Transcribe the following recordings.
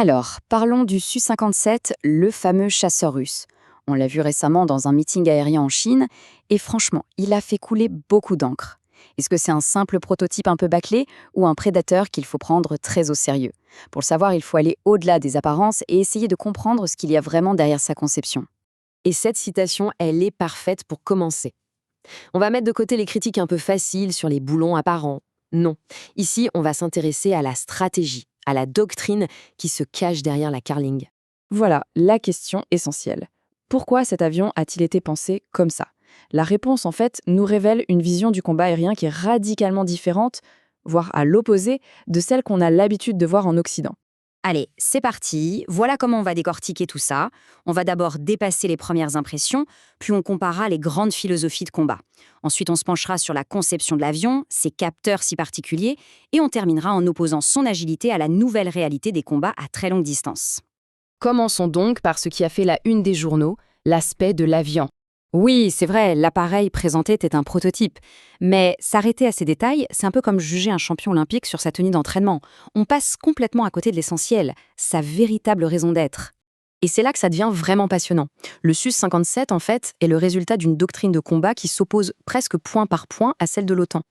Alors, parlons du Su-57, le fameux chasseur russe. On l'a vu récemment dans un meeting aérien en Chine, et franchement, il a fait couler beaucoup d'encre. Est-ce que c'est un simple prototype un peu bâclé ou un prédateur qu'il faut prendre très au sérieux? Pour le savoir, il faut aller au-delà des apparences et essayer de comprendre ce qu'il y a vraiment derrière sa conception. Et cette citation, elle est parfaite pour commencer. On va mettre de côté les critiques un peu faciles sur les boulons apparents. Non. Ici, on va s'intéresser à la stratégie, à la doctrine qui se cache derrière la Carling. Voilà la question essentielle. Pourquoi cet avion a-t-il été pensé comme ça? La réponse, en fait, nous révèle une vision du combat aérien qui est radicalement différente, voire à l'opposé, de celle qu'on a l'habitude de voir en Occident. Allez, c'est parti, voilà comment on va décortiquer tout ça. On va d'abord dépasser les premières impressions, puis on comparera les grandes philosophies de combat. Ensuite, on se penchera sur la conception de l'avion, ses capteurs si particuliers, et on terminera en opposant son agilité à la nouvelle réalité des combats à très longue distance. Commençons donc par ce qui a fait la une des journaux, l'aspect de l'avion. Oui, c'est vrai, l'appareil présenté était un prototype. Mais s'arrêter à ces détails, c'est un peu comme juger un champion olympique sur sa tenue d'entraînement. On passe complètement à côté de l'essentiel, sa véritable raison d'être. Et c'est là que ça devient vraiment passionnant. Le Su-57, en fait, est le résultat d'une doctrine de combat qui s'oppose presque point par point à celle de l'OTAN.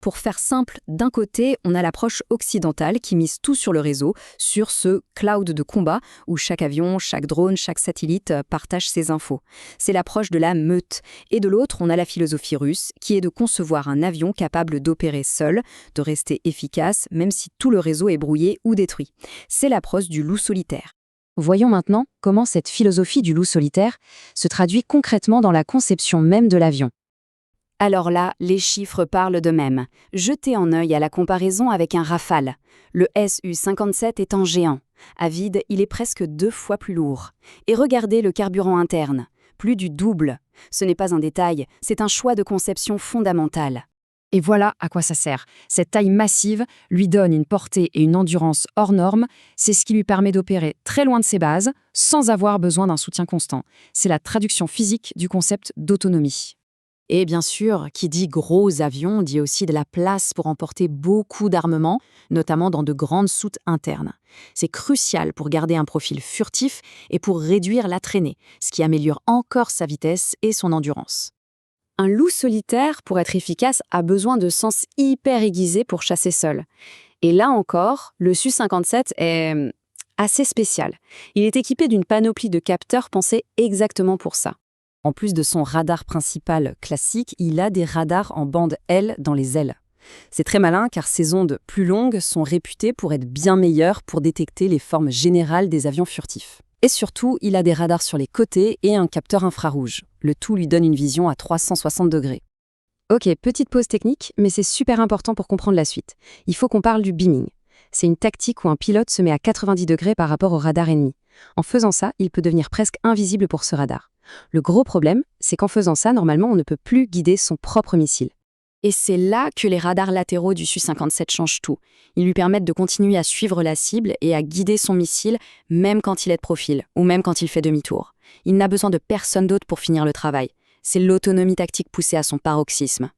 Pour faire simple, d'un côté, on a l'approche occidentale qui mise tout sur le réseau, sur ce cloud de combat où chaque avion, chaque drone, chaque satellite partage ses infos. C'est l'approche de la meute. Et de l'autre, on a la philosophie russe qui est de concevoir un avion capable d'opérer seul, de rester efficace même si tout le réseau est brouillé ou détruit. C'est l'approche du loup solitaire. Voyons maintenant comment cette philosophie du loup solitaire se traduit concrètement dans la conception même de l'avion. Alors là, les chiffres parlent d'eux-mêmes. Jetez un œil à la comparaison avec un Rafale. Le Su-57 est un géant. À vide, il est presque 2 fois plus lourd. Et regardez le carburant interne. Plus du double. Ce n'est pas un détail, c'est un choix de conception fondamental. Et voilà à quoi ça sert. Cette taille massive lui donne une portée et une endurance hors normes. C'est ce qui lui permet d'opérer très loin de ses bases, sans avoir besoin d'un soutien constant. C'est la traduction physique du concept d'autonomie. Et bien sûr, qui dit gros avion dit aussi de la place pour emporter beaucoup d'armements, notamment dans de grandes soutes internes. C'est crucial pour garder un profil furtif et pour réduire la traînée, ce qui améliore encore sa vitesse et son endurance. Un loup solitaire, pour être efficace, a besoin de sens hyper aiguisés pour chasser seul. Et là encore, le Su-57 est assez spécial. Il est équipé d'une panoplie de capteurs pensés exactement pour ça. En plus de son radar principal classique, il a des radars en bande L dans les ailes. C'est très malin car ces ondes plus longues sont réputées pour être bien meilleures pour détecter les formes générales des avions furtifs. Et surtout, il a des radars sur les côtés et un capteur infrarouge. Le tout lui donne une vision à 360 degrés. Ok, petite pause technique, mais c'est super important pour comprendre la suite. Il faut qu'on parle du beaming. C'est une tactique où un pilote se met à 90 degrés par rapport au radar ennemi. En faisant ça, il peut devenir presque invisible pour ce radar. Le gros problème, c'est qu'en faisant ça, normalement, on ne peut plus guider son propre missile. Et c'est là que les radars latéraux du Su-57 changent tout. Ils lui permettent de continuer à suivre la cible et à guider son missile, même quand il est de profil, ou même quand il fait demi-tour. Il n'a besoin de personne d'autre pour finir le travail. C'est l'autonomie tactique poussée à son paroxysme.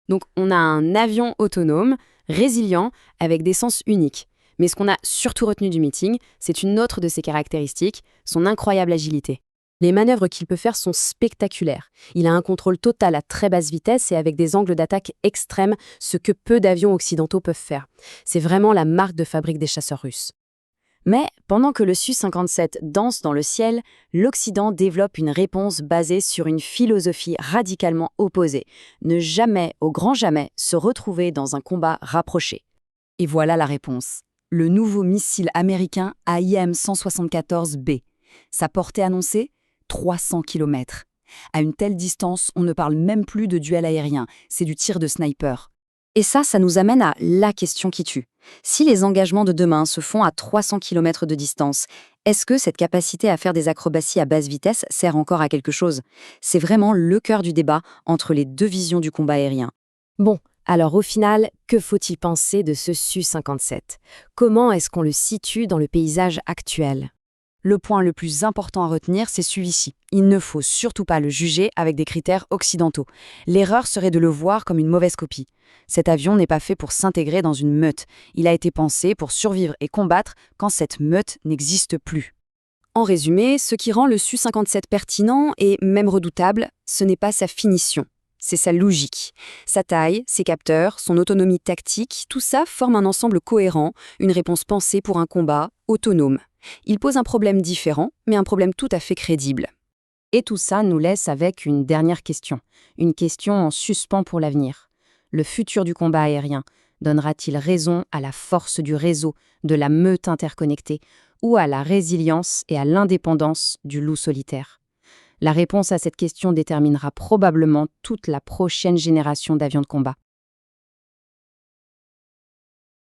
Donc on a un avion autonome, résilient, avec des sens uniques. Mais ce qu'on a surtout retenu du meeting, c'est une autre de ses caractéristiques, son incroyable agilité. Les manœuvres qu'il peut faire sont spectaculaires. Il a un contrôle total à très basse vitesse et avec des angles d'attaque extrêmes, ce que peu d'avions occidentaux peuvent faire. C'est vraiment la marque de fabrique des chasseurs russes. Mais pendant que le Su-57 danse dans le ciel, l'Occident développe une réponse basée sur une philosophie radicalement opposée. Ne jamais, au grand jamais, se retrouver dans un combat rapproché. Et voilà la réponse. Le nouveau missile américain AIM-174B. Sa portée annoncée 300 km. À une telle distance, on ne parle même plus de duel aérien, c'est du tir de sniper. Et ça nous amène à la question qui tue. Si les engagements de demain se font à 300 km de distance, est-ce que cette capacité à faire des acrobaties à basse vitesse sert encore à quelque chose? C'est vraiment le cœur du débat entre les deux visions du combat aérien. Bon, alors au final, que faut-il penser de ce Su-57? Comment est-ce qu'on le situe dans le paysage actuel? Le point le plus important à retenir, c'est celui-ci. Il ne faut surtout pas le juger avec des critères occidentaux. L'erreur serait de le voir comme une mauvaise copie. Cet avion n'est pas fait pour s'intégrer dans une meute. Il a été pensé pour survivre et combattre quand cette meute n'existe plus. En résumé, ce qui rend le Su-57 pertinent et même redoutable, ce n'est pas sa finition, c'est sa logique. Sa taille, ses capteurs, son autonomie tactique, tout ça forme un ensemble cohérent, une réponse pensée pour un combat autonome. Il pose un problème différent, mais un problème tout à fait crédible. Et tout ça nous laisse avec une dernière question, une question en suspens pour l'avenir. Le futur du combat aérien donnera-t-il raison à la force du réseau, de la meute interconnectée, ou à la résilience et à l'indépendance du loup solitaire? La réponse à cette question déterminera probablement toute la prochaine génération d'avions de combat.